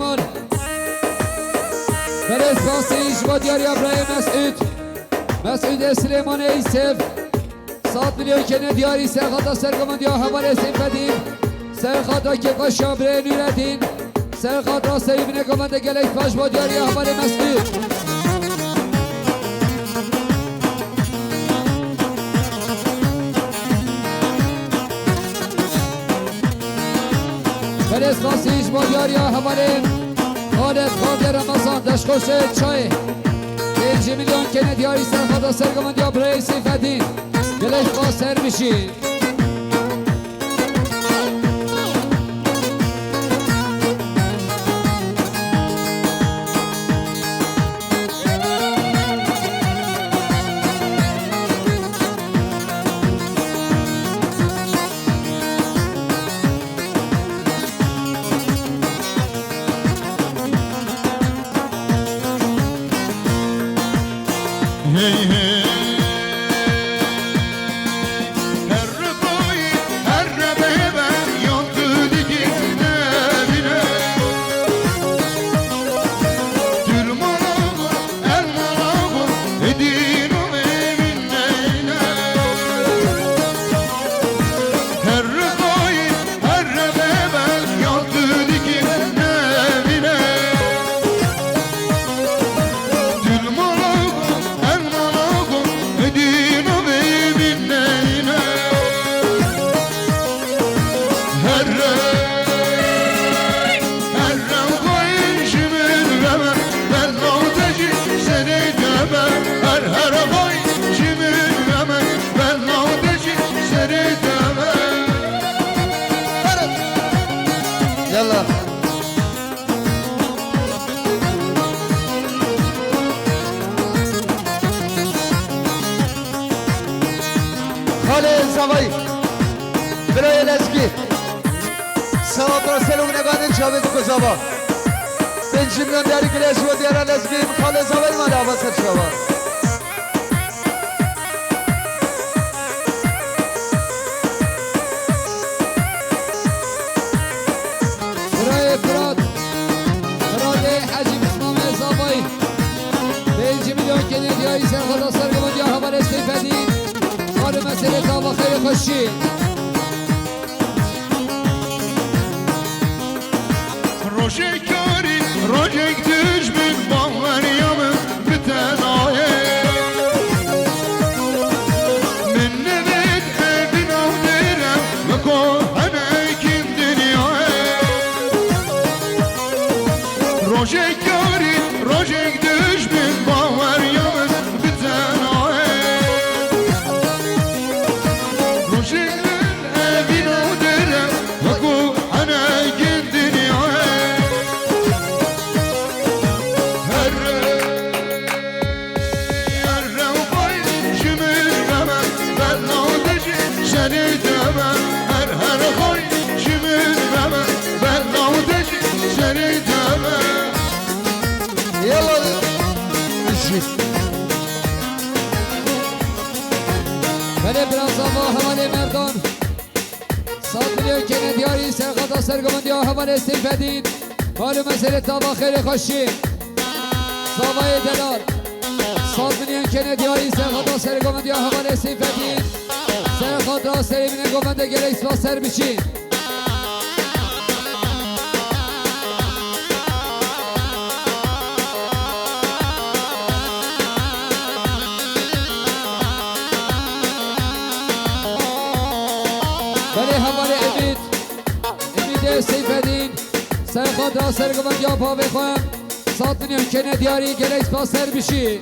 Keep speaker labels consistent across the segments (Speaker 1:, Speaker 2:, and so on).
Speaker 1: سلیمان برسپاس ایشوا دیاری ابراهیم مسعود سلیمان ایسف 100 میلیون کنه دیاری سرخاتا سرگمان یا حوال سیمفدین سرخاتا که قاشا بره نوردین سرخاتا سریبین گمانده گلیک پاش با دیاری حوال مسعود برسپاس ایشوا دیاری حوال خالد خاطر رمضان دشخوش چای 5 میلیون کنه دیاری سرخاتا سرگمان یا برای سیمفدین گلیک با سر میشین برای لزگی سواب رسلوم نگانه جاوید کزابا 5 میلیون دیاری گلیش و دیارا لزگی خاله زاوی مالی آباست شبا برای فراد حجیم اسمام زاوی 5 میلیون کنه دیاری سرخدا سرگمان یا حوال استیفدین حال مسئله تا با خیلی خوشی
Speaker 2: روشکاری روشک düşmüş bağlarıyamın bütünayı Minnet evin avdirem ve kohanekim dünyayı Roşekari roşek düşmüş bağlarıyamın bütünayı Roşekler evin avdirem ve kohanekim
Speaker 1: بله برازاوا حواله مردان 100 میلیون کنه دیاری سرخاتا سرگمان یا حواله استیفدین مال مسئله تا با خیلی خوشی زاوای دلار 100 میلیون کنه دیاری سرخاتا سرگمان یا حواله استیفدین سرخاتا سریبین گمانده گلیکس با سر بشین بله حواله امید سیفدین سرخاتا سرگمان یا پا بخواهم 100 میلیون کنه دیاری گلیکس با سر بشین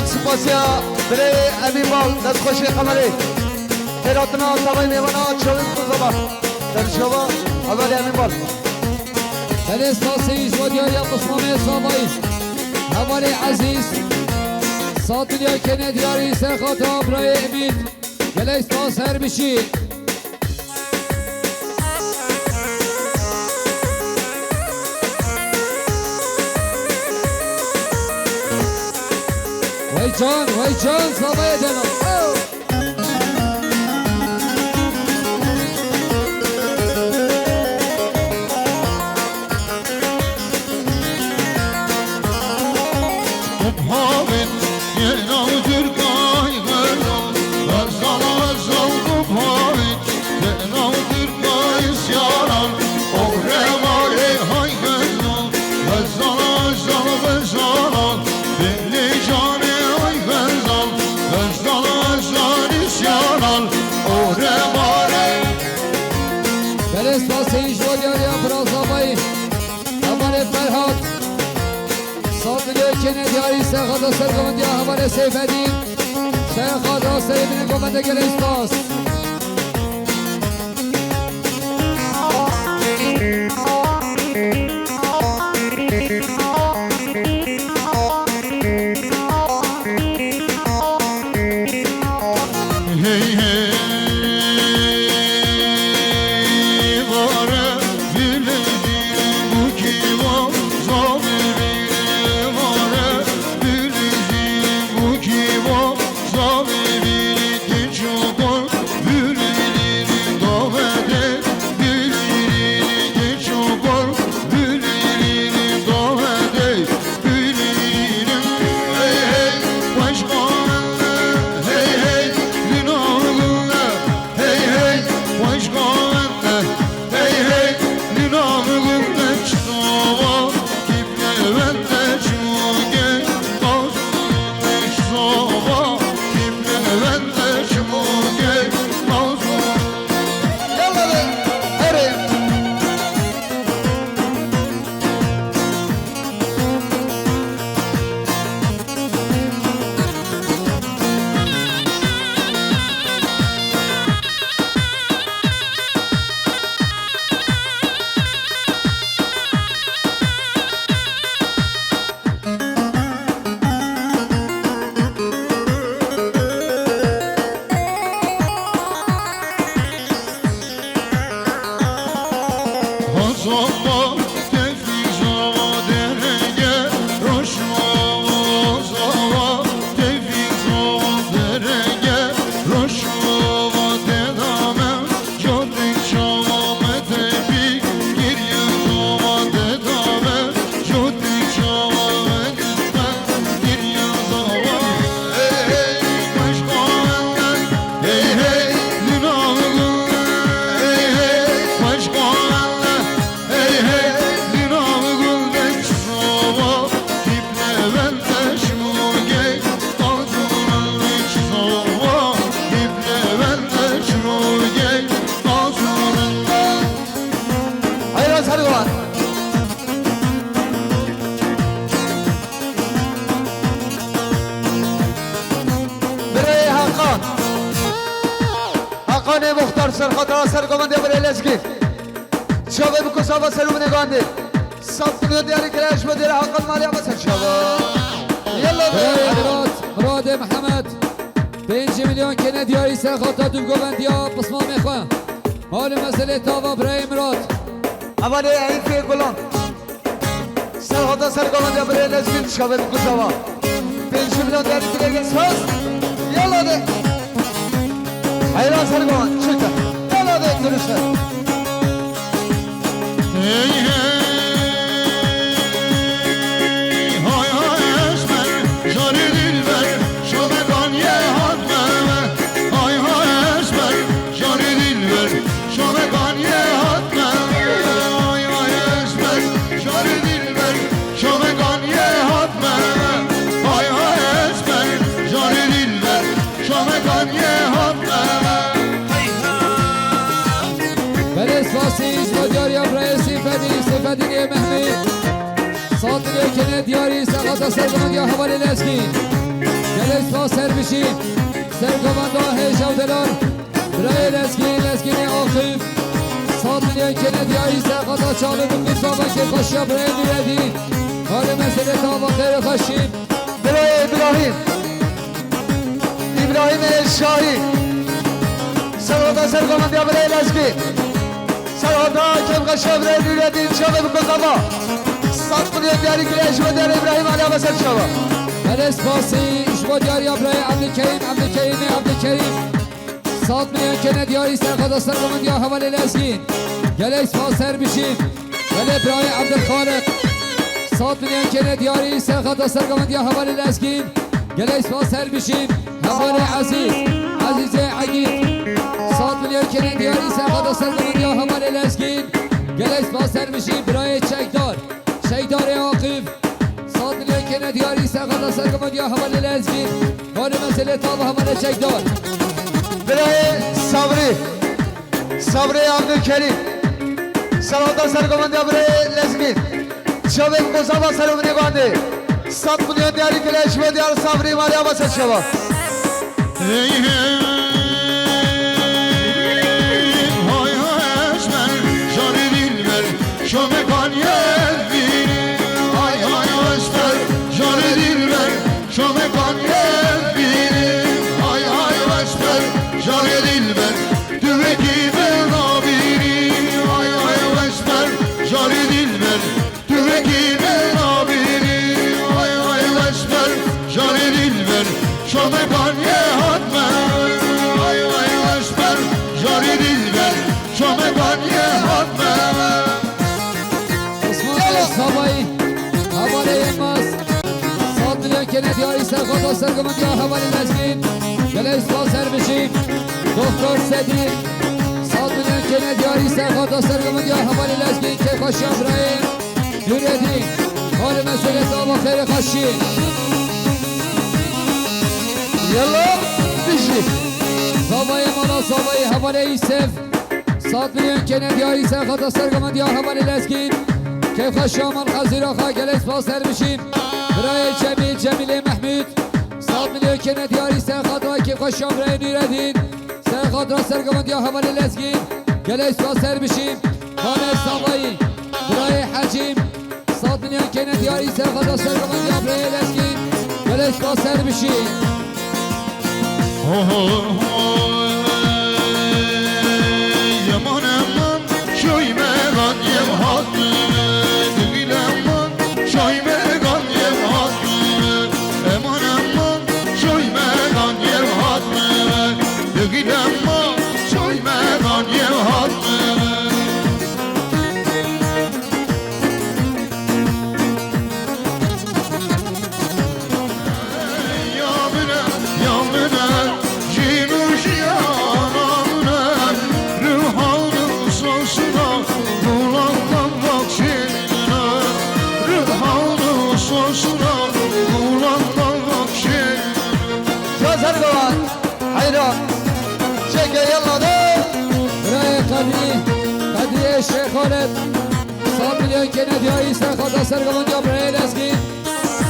Speaker 3: سپاسیا برای امین بال دست خوشی قمری هراتنا سوای میوانا چوید کزابا در شبا اول امین بال
Speaker 1: فلسطاسيش ودياريا قسمامي صابي حوالي عزيز صاد دنيا كنه دياري سرخاتا برای امید فلسطاس هر بشی وای جان صابي دلم فلسطاسيش ودياريا فرازابي حوالي فرهاد صاد اليوكين دياري سرخاتا سرقمنديا حوالي سيف الدين سرخاتا سرقمنديا قمنده فلسطاس
Speaker 3: حقانه مختار سرخاتا سرگمنده برای لشکی شابه بکسابا سلوم نگانده صفت دیاری کلاش بدیر حقا مالی عباسر شابه یلا
Speaker 1: مراد محمد 5 میلیون کنه دیاری سرخاتا دوگوبندیا قسمه میخواه حال مسئله تاوا برای مراد
Speaker 3: اولی این که گلان سرخاتا سرگمنده برای لشکی شابه بکسابا 5 میلیون دیاری کلاش ساز یلا ده hayran sargıman çıktı. Yala da duruşa.
Speaker 2: Hey hey hay hay esmer jari dilber şomedan ye hatme hay hay esmer jari dilber şomedan ye hatme hay hay esmer jari dilber şomedan ye hatme hay hay esmer jari dilber şomedan ye hatme
Speaker 1: فلسطاسيش ودياريا برای سيفدين محمي صادر يكنه دياري سرخاتا سرگمنديا حوالي لسكي فلسطاس سر بشي سرگمندا هيشاو دلار برای لسكي آخيف 100 میلیون کندیاری سرخدا چالو بکن سابا که خوشیا برای میردین حال مسئله تا با خیر خوشیم
Speaker 3: برای ابراهیم شاهی سرخدا سرگمندی برای لزگی سرخدا کم خوشیا برای میردین شابه بکن سابا 100 میلیون دیاری کلیش و دیار ابراهیم علی بسر شابا
Speaker 1: الاسپاسی اشبا دیاری برای عبدالکریم 100 میلیون کندیاری سرخدا سرگمندی حوالی لزگین گله سپاسر بشیم گله برای عبدالخالق 100 میلیون کندیاری سرخدا سرگمندی حوالی لزگین گله سپاسر بشیم حوالی عزیز عگید 100 میلیون کندیاری سرخدا سرگمندی حوالی لزگین گله سپاسر بشیم برای شیدار عاقب 100 میلیون کندیاری سرخدا سرگمندی حوالی لزگین حال مسئله تا و حوالی چکدار
Speaker 3: برای صبری عبدالکریم سرخدا سرگمندی برای لزگین شابه بکن سابا سرمونی بانده 100 میلیون دیاری کلیش و دیار صبری مالی بسر شابا
Speaker 2: ای های اشمر جان دلبر شام کانیه بینی های اشمر جان دلبر شام کانیه بینی های اشمر جان دلبر تو بکی به نابینی های اشمر جان دلبر تو بکی به نابینی های اشمر جان دلبر شام کانیه
Speaker 1: کندیاری سرخدا سرگمندی حوالی لزگین گله سپاسر بشیم دکتر صدیق 100 میلیون کندیاری سرخدا سرگمندی حوالی لزگین که خوشی ابراهیم نوردین حال مسئله تا با خیر خوشی
Speaker 3: یلا بشی
Speaker 1: زابای مانا زابای حوالی ایسف 100 میلیون کندیاری سرخدا سرگمندی حوالی لزگین که خوشی آمان خزیر آخوا گله سپاسر بشیم برای جمیل محمود 100 میلیون کندیاری سرخدا که خوش برای نیردین سرخدا سرگمندی حوالی لزگین گله سپاسر بشیم خانه سوایی برای حجیم 100 میلیون کندیاری سرخدا سرگمندی برای لزگین گله سپاسر بشیم
Speaker 2: یمانم شوی مگان یم هات دگیلم شوی مگان یم هات امانم شوی مگان یم هات دگیلم شوی مگان یم هات
Speaker 1: قدری شیخ خالد 100 میلیون کندیاری سرخدا سرگمندی برای لزگین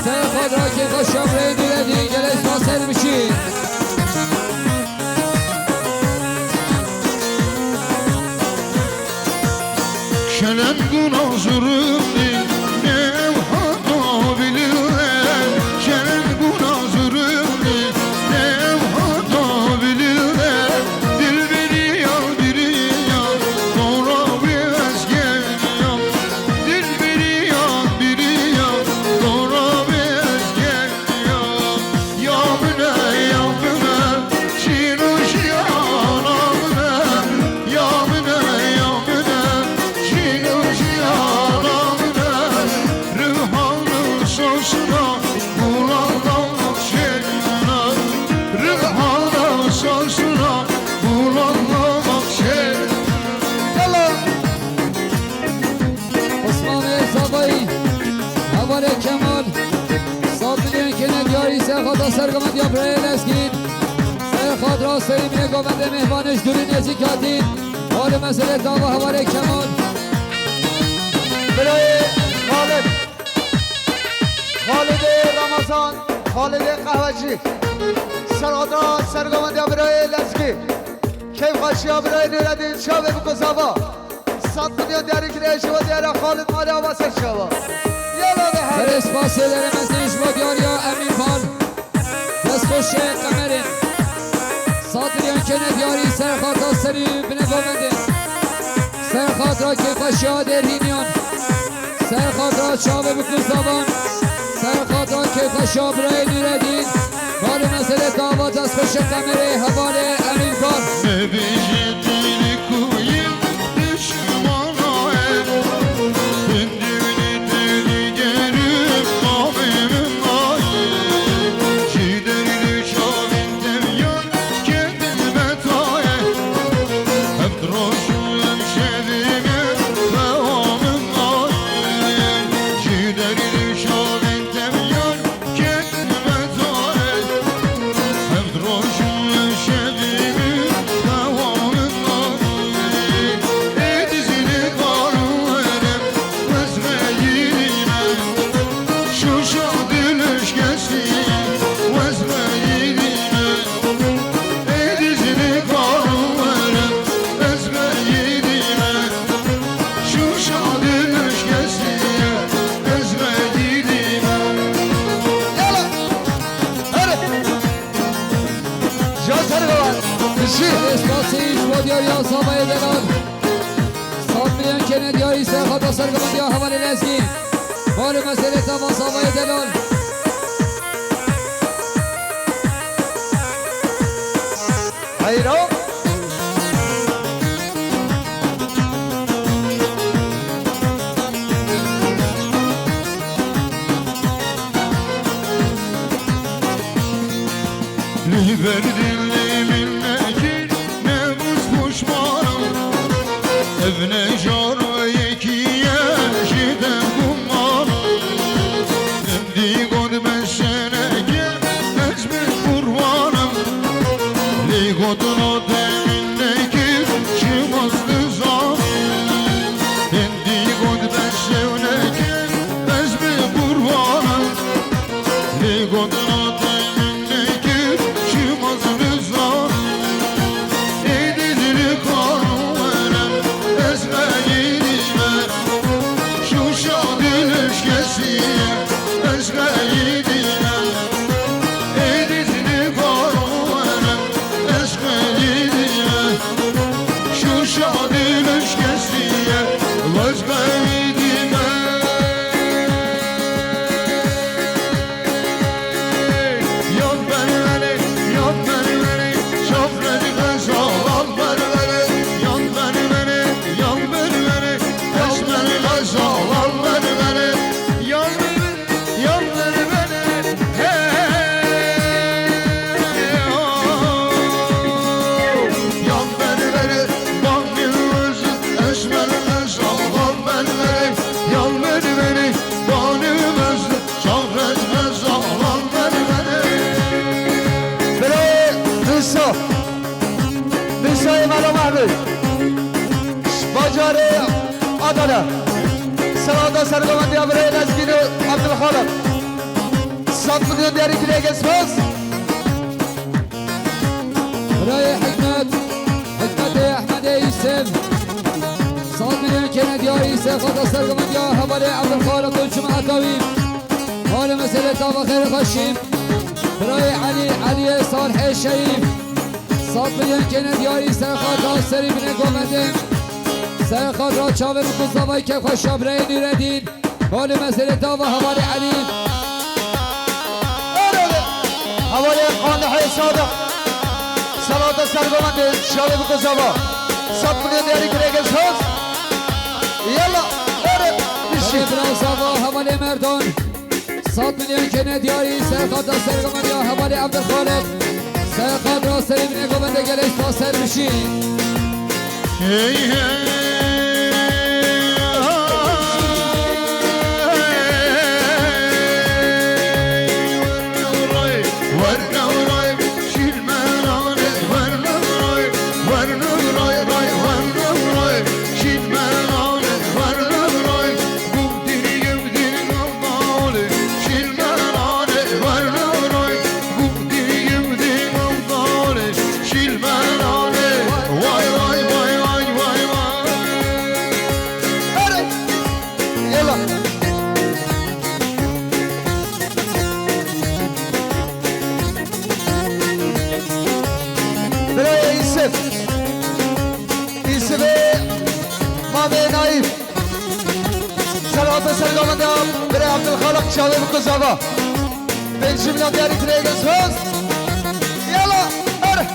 Speaker 1: سرخدا را که خوش برای نیردین گله سپاسر بشید
Speaker 2: شنن گناه زرمدی نم حتا bilirler şenen günah zürümdü nem hata bilirler dil biri ya sonra biraz geliyor dil biri ya sonra biraz geliyor yağmına şiruş yanağına yağmına şiruş yanağına rıhanı sosuna bulandan şerine rıhanı sosuna bulandan şerine
Speaker 1: Osmaniye Sabayi Havale Kemal 100 میلیون کندیاری سرخدا سرگمندی برای لزگین سرخد را سریمین گوونده مهمانش دوری نزیکاتین حال مسئله داوا حواله کمال
Speaker 3: برای خالد رمضان خالد قهوجی سرخدا سرگمندی برای لزگی کیف خوشی برای نیردین شابه بکن سابا 100 میلیون دیاری که شما دیاری خالد مالی آباسر شما یالا ده هر
Speaker 1: اسپاسی دارم از نیشما دیاریا امیر پال دست خوش قمرین 100 میلیون کنه دیاری سرخاطا سری بنه گومنده سرخاطا که خشا درهینیان سرخاطا چاوه بکن زبان سرخاطا که خشا برای نیردین مال مسئله دعوات از خوش قمره حواله امیر پال اسپاسی شما یا سامه دلال 100 میلیون کنه دیاری سرخاطا سرگمندی ها حوالی لزگی مال مسئله تمام سامه دلال
Speaker 3: حیران
Speaker 2: verdin minnekin ne puşmanım evne jar ve yekiye şiden kummanım emdi god meşeneke necmi kurbanım li godun o deminnekin çımazdı zanım emdi god meşeneke necmi kurbanım li godun o
Speaker 3: باجاره آدانه سرادا سرگمندی برای نزگین عبدالخالق 100 میلیون دیاری که دیگه اسپاس
Speaker 1: برای حکمت احمد یوسف 100 میلیون کنه دیاری سرخاطا سرگمندی ها حواله عبدالخالق دلچم عطاوی مال مسئله تابا خیر خوشیم برای علی صالح شریف 100 میلیون کنه دیاری سرخاطا سری بنه گومنده سرخاطا چاوه بکن زبایی که خوشا برای نیردین مال مسئله تابا حواله علی
Speaker 3: حواله قانده صادق سرادا سرگمندی شاوه بکن زبا 100 میلیون دیاری که دیگه اسپاس یلا
Speaker 1: بشی برای زبا حواله مردان 100 میلیون کنه دیاری سرخاطا سرگمندی ها حواله عبدالخالق سرخاطا سری بنه گومنده گلش پاسر بشین
Speaker 2: hey hey
Speaker 3: سرگمان دیا بره عبدالخالق چاوه بکزاوا 5 میلیون دیاری تریگل سوز یالا اره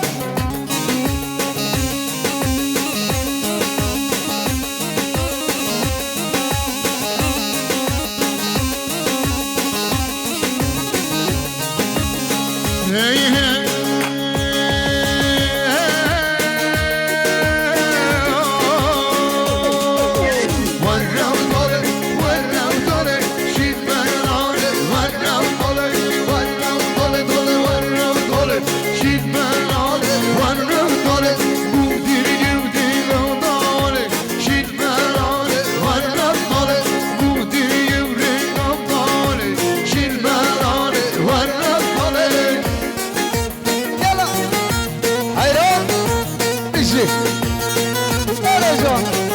Speaker 2: Hey, hey.
Speaker 3: Hayran, işi. Öyle can.